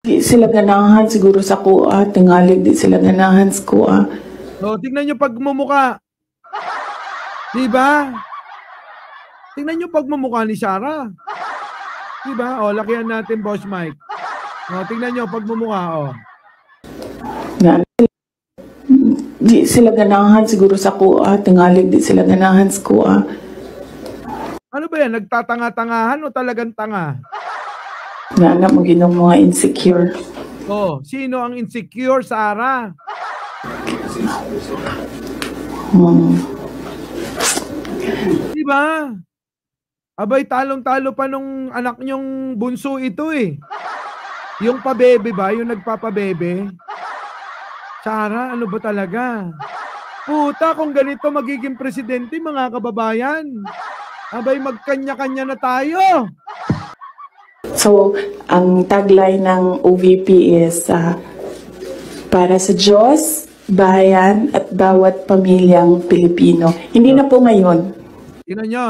Di sila ganahan siguro sa kuha. Tingalig di sila ganahan sa kuha. So, tingnan nyo pagmumuka. Diba? Tingnan nyo pagmumuka ni Sarah. Diba? O, lakihan natin, Boss Mike. O, tingnan nyo pagmumuka, o. Di sila ganahan siguro sa kuha. Tingalig di sila ganahan sa kuha. Ano ba yan? Nagtatanga-tangahan o talagang tanga? Nga mo ginong mga insecure. Oh, sino ang insecure, Sarah? Diba? Abay, talong-talo pa nung anak nyong bunso ito eh. Yung pabebe ba? Yung nagpapabebe? Sarah, ano ba talaga? Puta, kung ganito magiging presidente, mga kababayan. Abay, magkanya-kanya na tayo. So, ang tagline ng OVP is para sa Diyos, bayan, at bawat pamilyang Pilipino. Hindi na po ngayon. Tingnan nyo,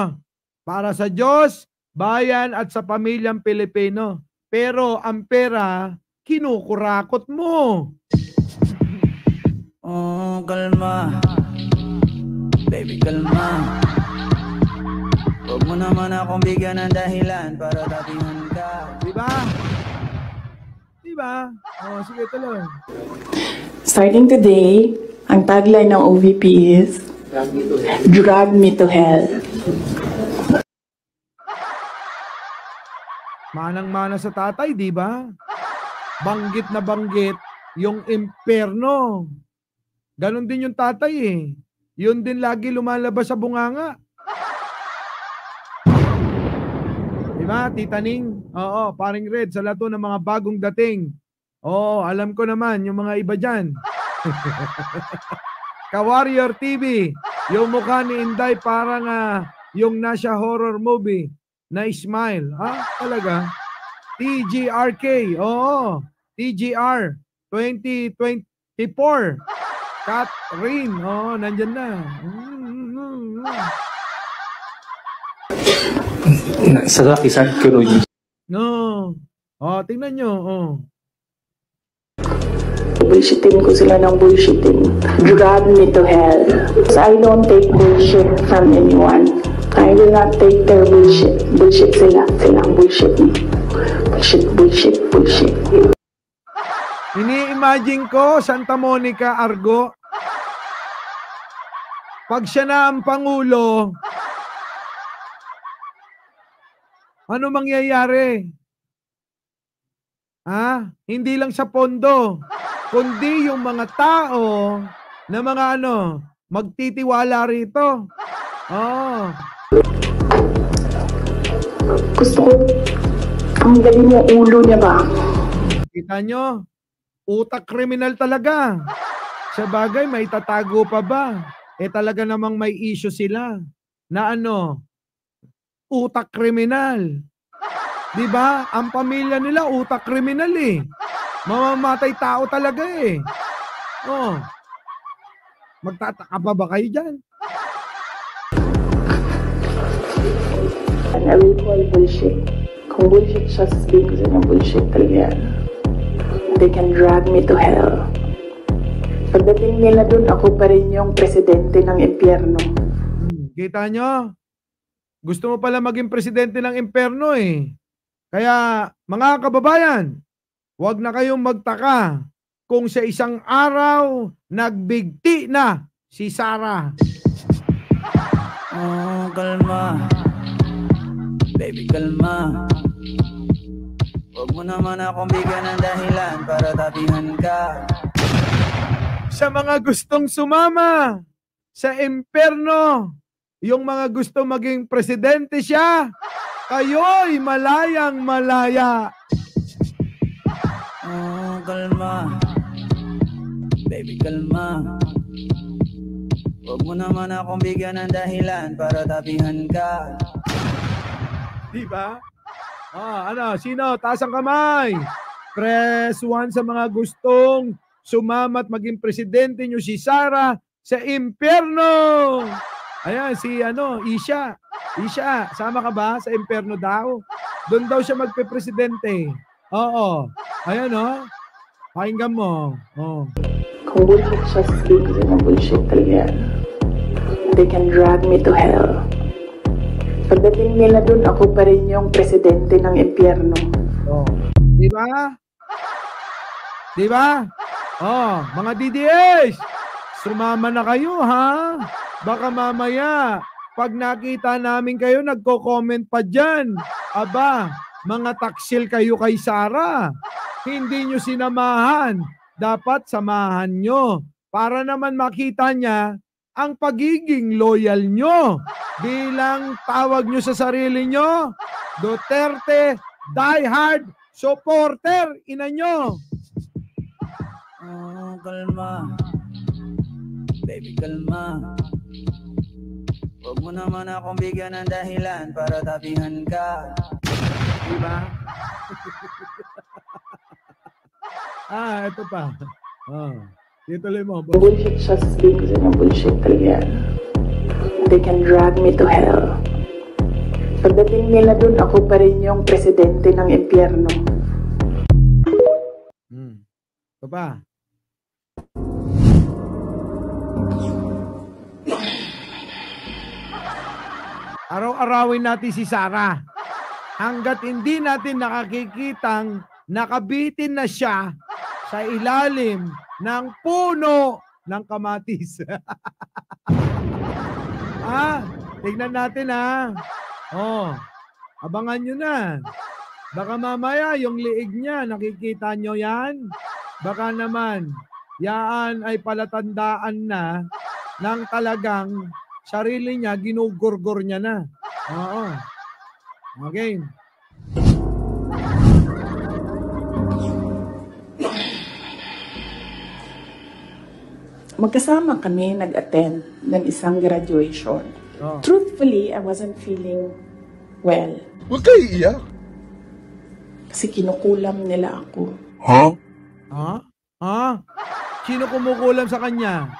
para sa Diyos, bayan, at sa pamilyang Pilipino. Pero ang pera, kinukurakot mo. Oh, kalma. Baby, kalma. Huwag mo naman akong bigyan ng dahilan para tapihan ka. Diba? Diba? Oh, sige, tuloy. Starting today, ang tagline ng OVP is Drag Me to Hell. Manang-mana sa tatay, diba? Banggit na banggit yung imperno. Ganon din yung tatay eh. Yun din lagi lumalabas sa bunganga. Diba, Tita Ning? Oo, paring Red, sa lato ng mga bagong dating. Oo, alam ko naman, yung mga iba dyan. Ka-Warrior TV, yung mukha ni Inday parang yung nasa horror movie na smile. Ha? Talaga? TGRK, oo. TGR 2024. Catherine, oo, nandyan na. Sa lakisan ko rin. No. Oh, tingnan nyo. Oh. Bullshitting ko sila ng bullshitting. Drag me to hell. Because I don't take bullshit from anyone. I will not take their bullshit. Bullshit sila. Sila ang bullshit. Bullshit, bullshit, bullshit. Ini-imagine ko, Santa Monica, Argo. Pag siya na ang Pangulo, ano mangyayari? Hindi lang sa pondo, kundi yung mga tao na mga magtitiwala rito. Oh. Gusto ko, ang galing yung ulo niya ba? Kita nyo? Utak kriminal talaga. Sa bagay, may tatago pa ba? Talaga namang may issue sila na utak kriminal. Diba? Ang pamilya nila, utak kriminal eh. Mamamatay tao talaga eh. Oh. Magtataka pa ba kayo dyan? I will call bullshit. Kung bullshit siya, sasabihin ko sila ng bullshit talaga. They can drag me to hell. Pagdating nila dun, ako pa rin yung presidente ng impyerno. Kita nyo? Gusto mo pala maging presidente ng impyerno eh. Kaya mga kababayan, huwag na kayong magtaka kung sa isang araw nagbigti na si Sarah. Oh, kalma. Baby, kalma. Huwag mo naman akong bigyan ng dahilan para tapihan ka. Sa mga gustong sumama sa impyerno, yung mga gusto maging presidente siya, kayo'y malayang malaya. Oh, kalma. Baby, kalma. Huwag mo naman akong bigyan ng dahilan para tapihan ka. Diba? Sino? Taas ang kamay. Press 1 sa mga gustong sumama at maging presidente nyo si Sarah sa impyerno. Ayan, si Isha. Isha, sama ka ba sa impyerno daw? Doon daw siya magpe-presidente. Oo. Ayan, oh. Pakinggan mo. Oh. Kung bullshit siya, sige ko ng bullshit talaga yan. They can drag me to hell. Pagdating nila dun, ako pa rin yung presidente ng impyerno. Oh. Di ba? Di ba? Oh, mga DDS, sumama na kayo, ha? Baka mamaya, pag nakita namin kayo, nagko-comment pa dyan. Aba, mga taksil kayo kay Sara. Hindi nyo sinamahan. Dapat samahan nyo. Para naman makita niya ang pagiging loyal nyo. Bilang tawag nyo sa sarili nyo, Duterte diehard supporter, ina nyo. Oh, kalma. Baby, kalma. Huwag mo naman akong bigyan ng dahilan para tapihan ka. Diba? Ito pa. Oh, ituloy mo. Kung bullshit siya, sige ko ng bullshit talaga yan. They can drag me to hell. Pagdating nila dun, ako pa rin yung presidente ng impyerno. Ito pa. Araw-arawin natin si Sara. Hanggat hindi natin nakakikitang nakabitin na siya sa ilalim ng puno ng kamatis. Tignan natin, ha. Oh, abangan nyo na. Baka mamaya yung liig niya, nakikita nyo yan? Baka naman, yaan ay palatandaan na ng talagang sarili niya, ginugurgur niya na. Oo. Okay. Magkasama kami nag-attend ng isang graduation. Oh. Truthfully, I wasn't feeling well. Huwag kayo iiyak. Kasi kinukulam nila ako. Sino kumukulam sa kanya?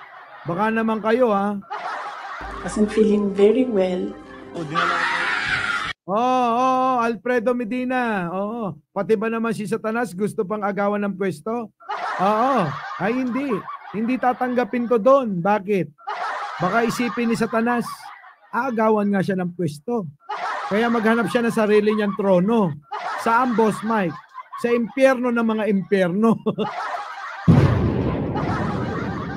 Baka naman kayo, ha? Wasn't feeling very well. Alfredo Medina. Oo. Pati ba naman si Satanas gusto pang agawan ng pwesto? Oo. Ay, hindi. Hindi tatanggapin to doon. Bakit? Baka isipin ni Satanas, aagawan nga siya ng pwesto. Kaya maghanap siya ng sarili niyang trono. Saan, Boss Mike? Sa impyerno ng mga impyerno.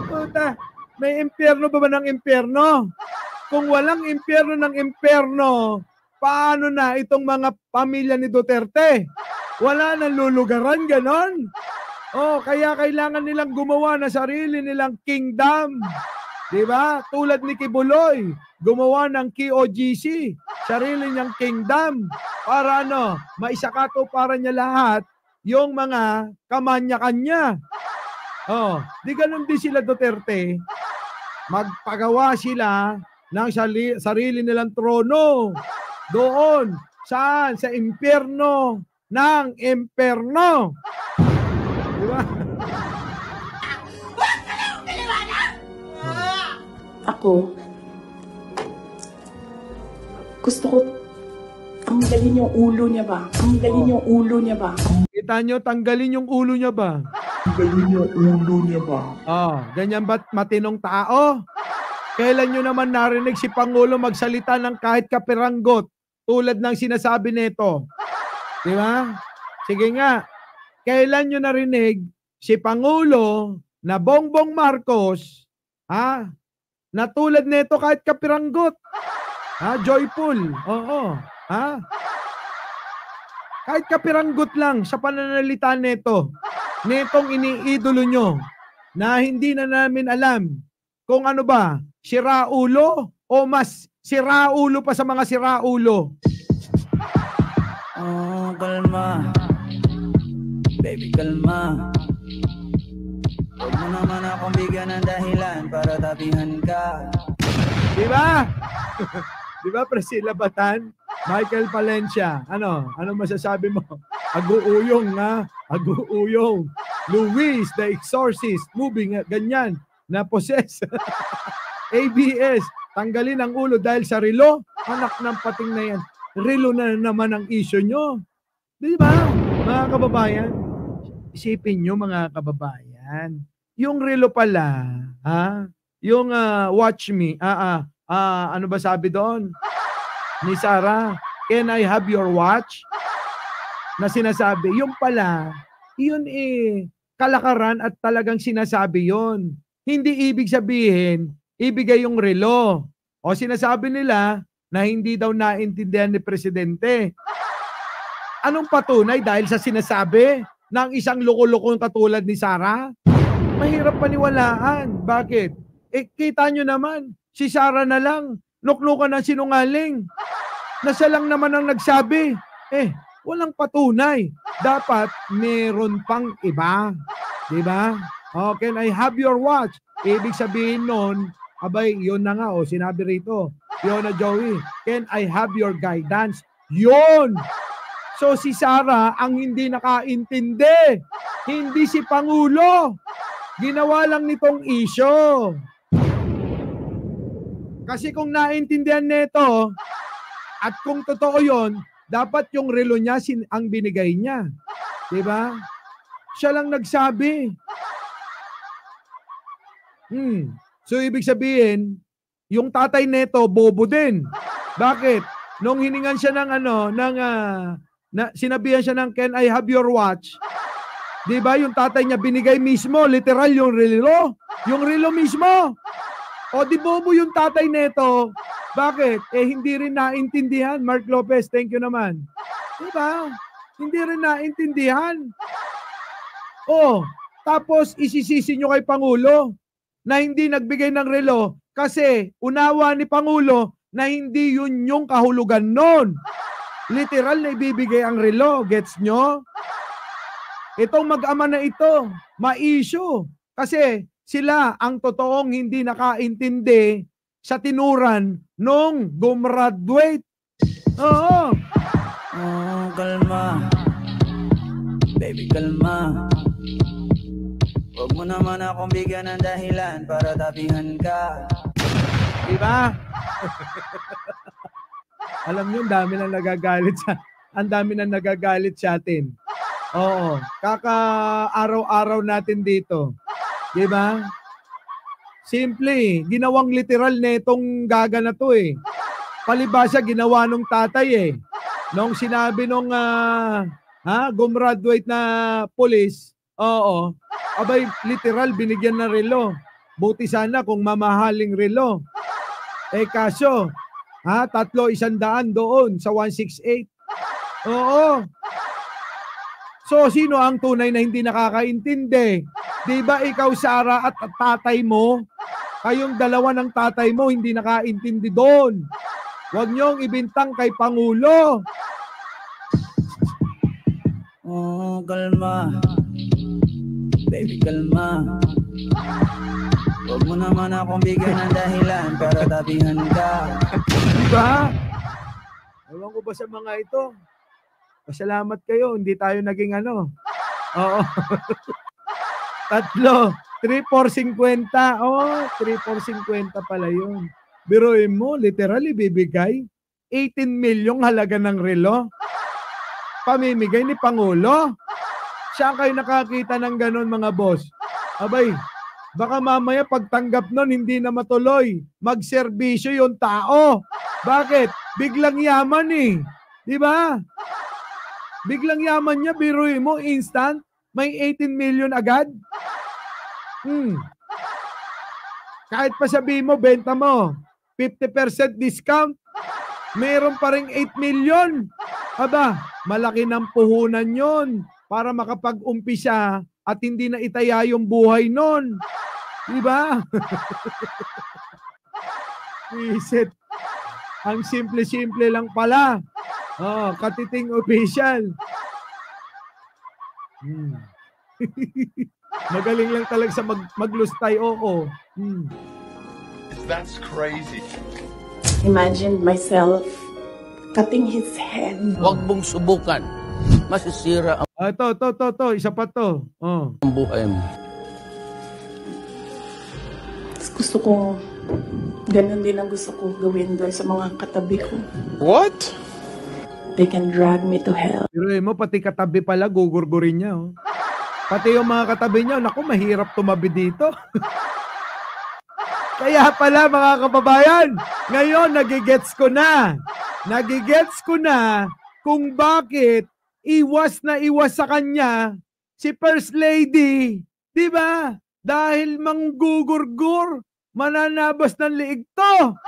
Puta, may impyerno ba ng impyerno? Kung walang impyerno ng impyerno, paano na itong mga pamilya ni Duterte? Wala nang lulugaran, ganon? Kaya kailangan nilang gumawa na sarili nilang kingdom. Diba? Tulad ni Kibuloy, gumawa ng KOGC, sarili niyang kingdom. Para maisakato para niya lahat yung mga kamanya-kanya. Di ganun din sila Duterte. Magpagawa sila ng sarili nilang trono. Doon. Saan? Sa impyerno ng imperno. Diba? Ako, gusto ko tanggalin yung ulo niya ba? Tanggalin yung ulo niya ba? Kita nyo, tanggalin yung ulo niya ba? Tanggalin yung ulo niya ba? Ganyan ba't matinong tao? Kailan nyo naman narinig si Pangulo magsalita ng kahit kapiranggot tulad ng sinasabi nito? Di ba? Sige nga. Kailan nyo narinig si Pangulo na Bongbong Marcos, na tulad nito kahit kapiranggot? Joyful. Oo. Kahit kapiranggot lang sa pananalita nito. Netong iniidolo nyo na hindi na namin alam kung ano ba, siraulo o mas siraulo pa sa mga siraulo. Kalma. Baby, kalma. Huwag mo naman akong bigyan ng dahilan para tapihan ka. Diba? Diba, Priscilla Batan? Michael Palencia. Ano masasabi mo? Aguuyong, ha? Aguuyong. Luis, The Exorcist. Moving, ganyan. Na-possess. ABS. Tanggalin ang ulo dahil sa relo. Anak ng pating na yan. Relo na naman ang issue nyo. Diba, mga kababayan? Isipin nyo mga kababayan, yung relo pala, yung watch me, ano ba sabi doon? Ni Sarah, can I have your watch? Na sinasabi, yung pala, yun kalakaran at talagang sinasabi yun. Hindi ibig sabihin, ibigay yung relo. O sinasabi nila na hindi daw naintindihan ni Presidente. Anong patunay dahil sa sinasabi ng isang loko-lokong katulad ni Sarah? Mahirap paniwalaan. Bakit? Kita nyo naman, si Sarah na lang, nuknukan ng sinungaling. Na siya lang naman ang nagsabi. Walang patunay. Dapat meron pang iba. Diba? Oh, can I have your watch? Ibig sabihin nun, abay, yun na nga, sinabi rito, Fiona Joey, can I have your guidance? Yun! So si Sarah ang hindi nakaintindi. Hindi si Pangulo. Ginawa lang nitong isyo. Kasi kung naintindihan nito, at kung totoo yon, dapat yung relo niya ang binigay niya. Diba? Siya lang nagsabi. So ibig sabihin, yung tatay neto bobo din. Bakit? Nung hiningan siya ng sinabihan siya ng can I have your watch? 'Di ba? Yung tatay niya binigay mismo, literal yung relo. Yung relo mismo. O di bobo yung tatay neto. Bakit? Hindi rin naintindihan. Mark Lopez, thank you naman. 'Di ba? Hindi rin naintindihan. Tapos isisisi nyo kay Pangulo na hindi nagbigay ng relo kasi unawa ni Pangulo na hindi yun yung kahulugan nun. Literal na ibibigay ang relo. Gets nyo? Itong mag-ama na ito, ma-issue. Kasi sila ang totoong hindi nakaintindi sa tinuran nung gumraduate. Oo. Kalma. Baby, kalma. Huwag mo naman akong bigyan ng dahilan para tabihan ka. Diba? Alam niyo, ang dami na nagagalit sa atin. Oo. Kaka-araw-araw natin dito. Diba? Simple, ginawang literal netong gaga na to Palibasa, ginawa nung tatay Nung sinabi nung gumraduate na police, abay, literal, binigyan na relo. Buti sana kung mamahaling relo. Kaso, 300 doon sa 168. Oo. So, sino ang tunay na hindi nakakaintindi? Diba ikaw, Sarah, at tatay mo, kayong dalawa ng tatay mo hindi nakaintindi doon. Huwag niyong ibintang kay Pangulo. Kalma. Baby, kalma. Huwag mo naman akong bigyan ng dahilan para tabihan ka. Diba? Ewan ko ba sa mga ito? Pasalamat kayo, hindi tayo naging Oo. 3,450. 3,450 pala yun. Biruin mo, literally bibigay 18 milyong halaga ng relo. Pamimigay ni Pangulo. Saan kayo nakakita ng ganon, mga boss? Abay, baka mamaya pagtanggap nun hindi na matuloy. Magserbisyo yung tao. Bakit? Biglang yaman Di ba? Biglang yaman niya, biruin mo, instant, may 18 million agad. Kahit pa sabihin mo, benta mo, 50% discount, meron pa ring 8 million. Aba, malaki ng puhunan yon para makapag-umpisa at hindi na itaya yung buhay nun. Diba? Visit. Ang simple-simple lang pala. Katiting official. Magaling lang talaga sa maglustay. That's crazy. Imagine myself cutting his head. Huwag mong subukan. Masisira ang Ito. Isa pa to. buhay mo. Gusto ko, ganun din ang gusto ko gawin doon sa mga katabi ko. What? They can drag me to hell. Pero mo, pati katabi pala, gugurgurin niya. Pati yung mga katabi nyo, naku, mahirap tumabi dito. Kaya pala mga kababayan, ngayon nagigets ko na. Nagigets ko na kung bakit iwas na iwas sa kanya si First Lady. Diba? Dahil manggugurgur, mananabas ng liig to.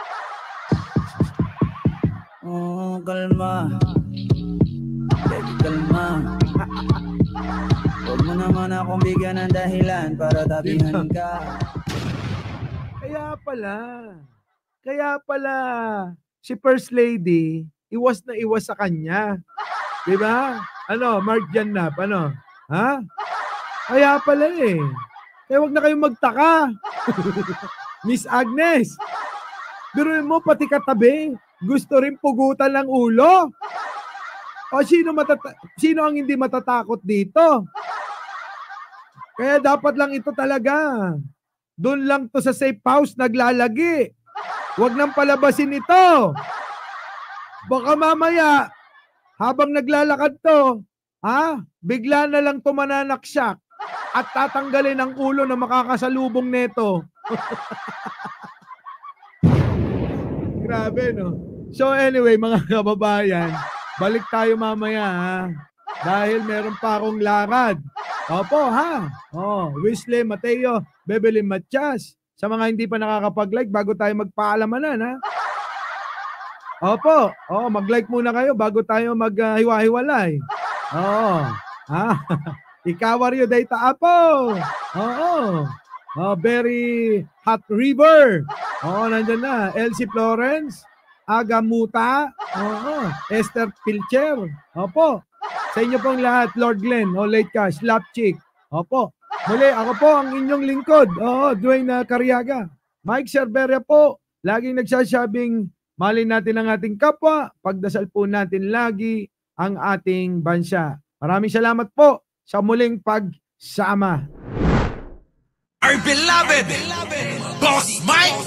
Oh, kalma. Baby, kalma. Huwag mo naman akong bigyan ng dahilan para tabihan ka. Kaya pala, si First Lady, iwas na iwas sa kanya. Diba? Ano, Mark Janap, ano? Ha? Kaya pala eh. Kaya wag na kayong magtaka. Miss Agnes, biruin mo pati katabi, gusto rin pugutan ng ulo. O sino ang hindi matatakot dito? Kaya dapat lang ito talaga. Doon lang to sa safe house naglalagi. Huwag nang palabasin ito. Baka mamaya, habang naglalakad to, bigla na lang to mananaksak at tatanggalin ang ulo na makakasalubong neto. Grabe, no? So anyway, mga kababayan, balik tayo mamaya, ha? Dahil meron pa akong lakad. Opo, ha? Wesley Mateo, Bebelin Matias. Sa mga hindi pa nakakapag-like, bago tayo magpaalamanan, ha? Opo, mag-like muna kayo bago tayo maghiwa-hiwalay. Ikawaryo data apo. Very hot river. Nandyan na. Elsie Florence, Agamuta, Esther Pilcher. Opo. Sa inyo pong lahat, Lord Glenn, Late Cash, Slapchick. Opo. Muli, ako po ang inyong lingkod. Dwayne Cariaga. Mike Cerveria po. Laging nagsasabing, mahalin natin ang ating kapwa. Pagdasal po natin lagi ang ating bansa. Maraming salamat po sa muling pagsama. Our beloved Boss Mike